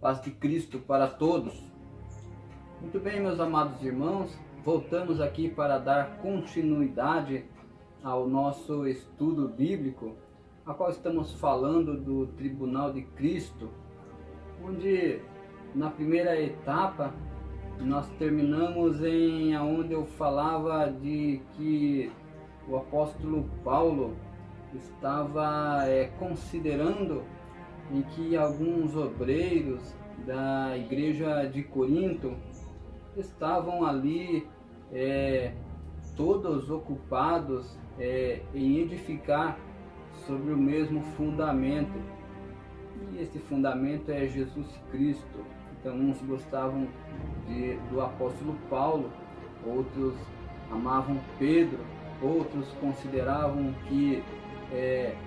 Paz de Cristo para todos. Muito bem, meus amados irmãos, voltamos aqui para dar continuidade ao nosso estudo bíblico, a qual estamos falando do Tribunal de Cristo, onde na primeira etapa nós terminamos em onde eu falava de que o apóstolo Paulo estava considerando em que alguns obreiros da igreja de Corinto estavam ali todos ocupados em edificar sobre o mesmo fundamento, e esse fundamento é Jesus Cristo. Então uns gostavam do apóstolo Paulo, outros amavam Pedro, outros consideravam que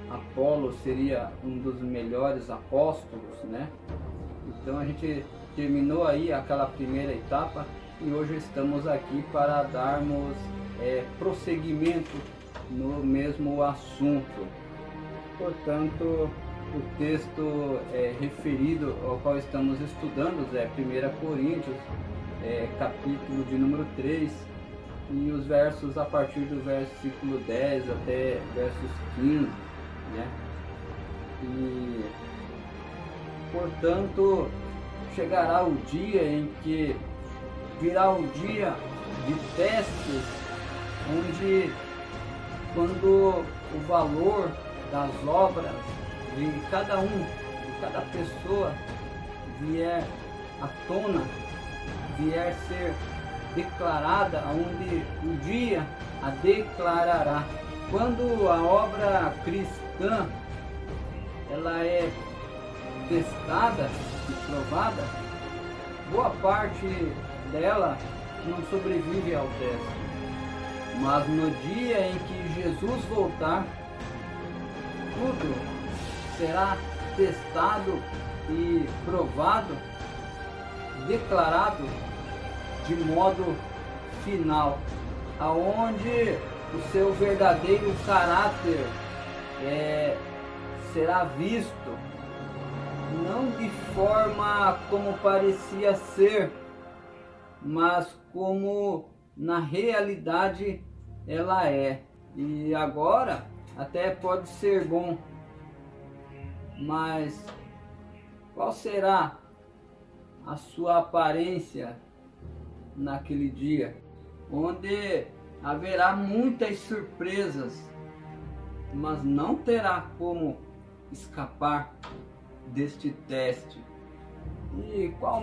Apolo seria um dos melhores apóstolos, né? Então a gente terminou aí aquela primeira etapa e hoje estamos aqui para darmos prosseguimento no mesmo assunto. Portanto, o texto referido ao qual estamos estudando é 1 Coríntios, capítulo de número 3, e os versos a partir do versículo 10 até versos 15, né? E, portanto, chegará o dia em que virá o dia de testes, onde quando o valor das obras de cada pessoa vier à tona, vier ser declarada, onde o dia a declarará. Quando a obra cristã ela é testada e provada, boa parte dela não sobrevive ao teste. Mas no dia em que Jesus voltar, tudo será testado e provado, declarado de modo final, aonde o seu verdadeiro caráter será visto, não de forma como parecia ser, mas como na realidade ela é. E agora até pode ser bom, mas qual será a sua aparência naquele dia, onde haverá muitas surpresas, mas não terá como escapar deste teste? E qual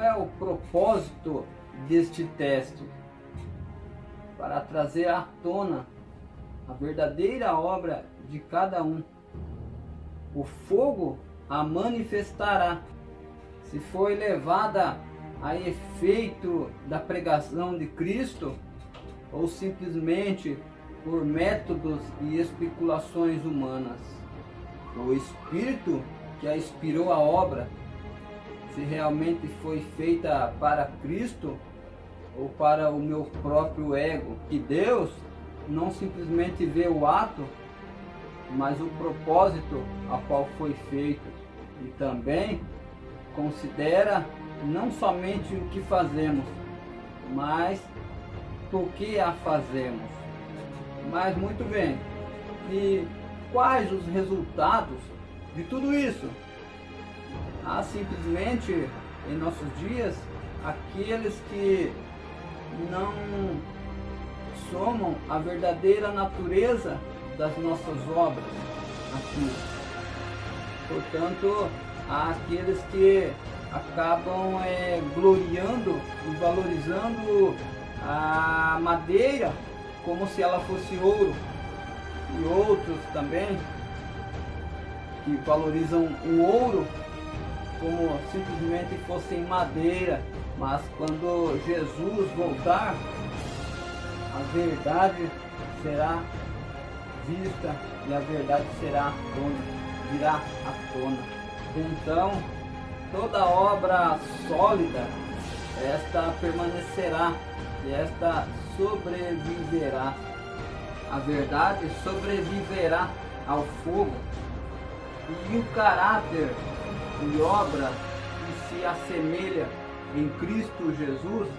é o propósito deste teste? Para trazer à tona a verdadeira obra de cada um. O fogo a manifestará, se foi levada a efeito da pregação de Cristo ou simplesmente por métodos e especulações humanas. O Espírito que a inspirou a obra, se realmente foi feita para Cristo ou para o meu próprio ego. Que Deus não simplesmente vê o ato, mas o propósito a qual foi feito, e também considera não somente o que fazemos, mas por que a fazemos. Mas muito bem, e quais os resultados de tudo isso? Há simplesmente em nossos dias aqueles que não somam a verdadeira natureza das nossas obras aqui. Portanto, há aqueles que acabam gloriando e valorizando a madeira como se ela fosse ouro, e outros também que valorizam o ouro como simplesmente fossem madeira. Mas quando Jesus voltar, a verdade será vista e a verdade virá à tona. Então, toda obra sólida, esta permanecerá e esta sobreviverá. A verdade sobreviverá ao fogo, e o caráter e obra que se assemelha em Cristo Jesus,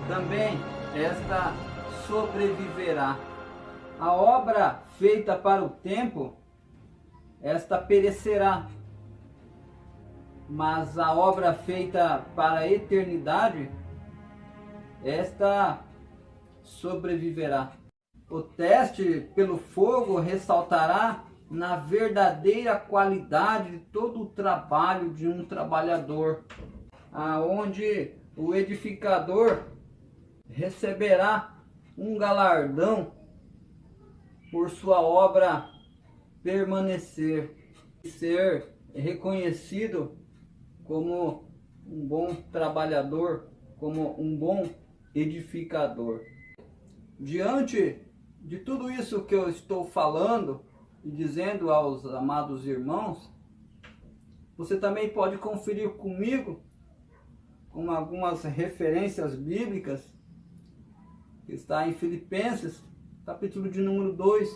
também esta sobreviverá. A obra feita para o tempo, esta perecerá, mas a obra feita para a eternidade, esta sobreviverá. O teste pelo fogo ressaltará na verdadeira qualidade de todo o trabalho de um trabalhador, aonde o edificador receberá um galardão por sua obra permanecer e ser reconhecido como um bom trabalhador, como um bom edificador. Diante de tudo isso que eu estou falando e dizendo aos amados irmãos, você também pode conferir comigo com algumas referências bíblicas, que está em Filipenses, capítulo de número 2,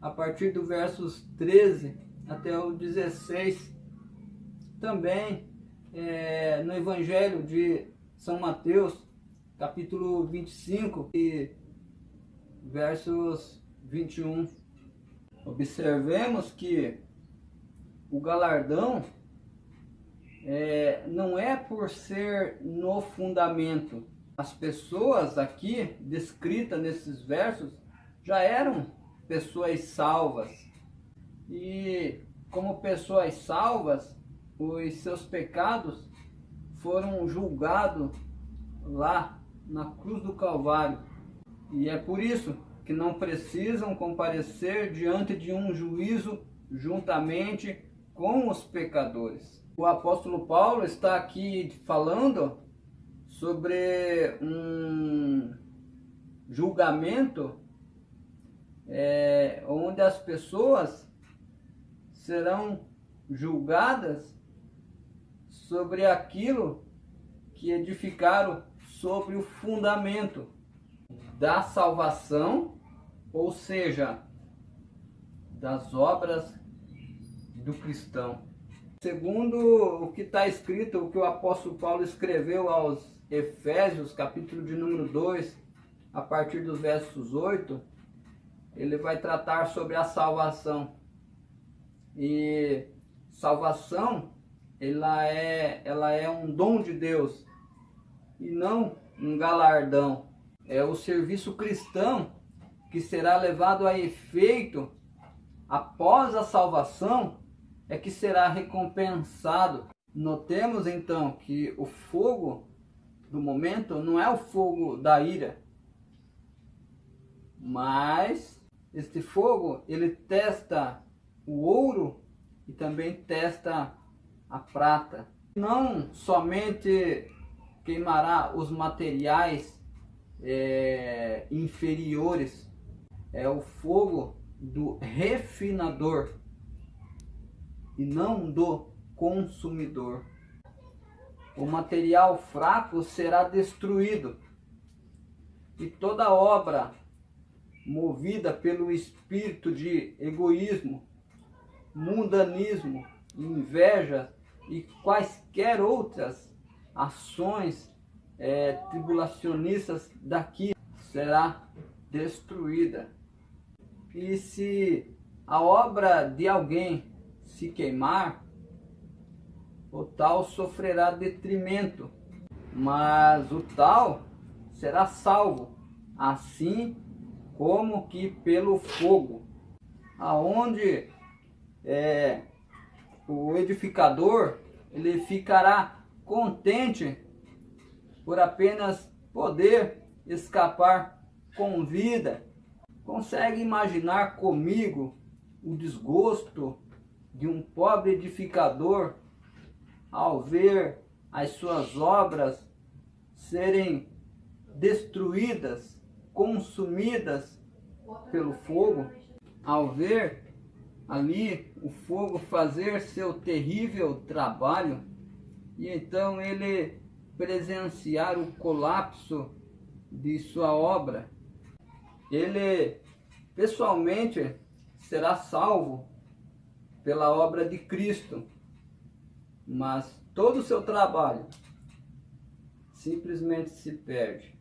a partir do versos 13 até o 16. Também no Evangelho de São Mateus, capítulo 25 e versos 21. Observemos que o galardão não é por ser no fundamento. As pessoas aqui descritas nesses versos já eram pessoas salvas. E como pessoas salvas, os seus pecados foram julgados lá na cruz do Calvário. E é por isso que não precisam comparecer diante de um juízo juntamente com os pecadores. O apóstolo Paulo está aqui falando sobre um julgamento onde as pessoas serão julgadas sobre aquilo que edificaram sobre o fundamento da salvação, ou seja, das obras do cristão. Segundo o que está escrito, o que o apóstolo Paulo escreveu aos Efésios, capítulo de número 2, a partir dos versos 8, ele vai tratar sobre a salvação. E salvação, ela é um dom de Deus e não um galardão. É o serviço cristão que será levado a efeito após a salvação, é que será recompensado. Notemos então que o fogo do momento não é o fogo da ira, mas este fogo ele testa o ouro e também testa a prata. Não somente queimará os materiais inferiores, é o fogo do refinador e não do consumidor. O material fraco será destruído e toda obra movida pelo espírito de egoísmo, mundanismo, inveja e quaisquer outras ações tribulacionistas daqui será destruída. E se a obra de alguém se queimar, o tal sofrerá detrimento, mas o tal será salvo, assim como que pelo fogo, aonde o edificador ele ficará contente por apenas poder escapar com vida. Consegue imaginar comigo o desgosto de um pobre edificador ao ver as suas obras serem destruídas, consumidas pelo fogo, ao ver ali o fogo fazer seu terrível trabalho, e então ele presenciar o colapso de sua obra? Ele pessoalmente será salvo pela obra de Cristo, mas todo o seu trabalho simplesmente se perde.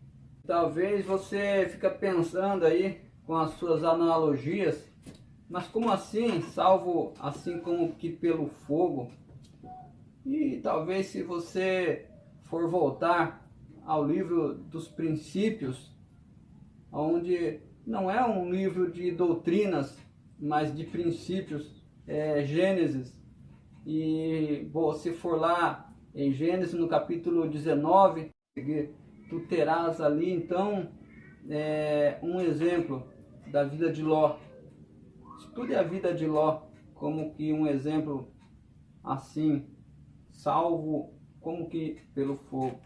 Talvez você fica pensando aí com as suas analogias, mas como assim, salvo assim como que pelo fogo? E talvez se você for voltar ao livro dos princípios, onde não é um livro de doutrinas, mas de princípios, Gênesis, e se for lá em Gênesis no capítulo 19, tu terás ali então um exemplo da vida de Ló. Estude a vida de Ló como que um exemplo assim, salvo como que pelo fogo.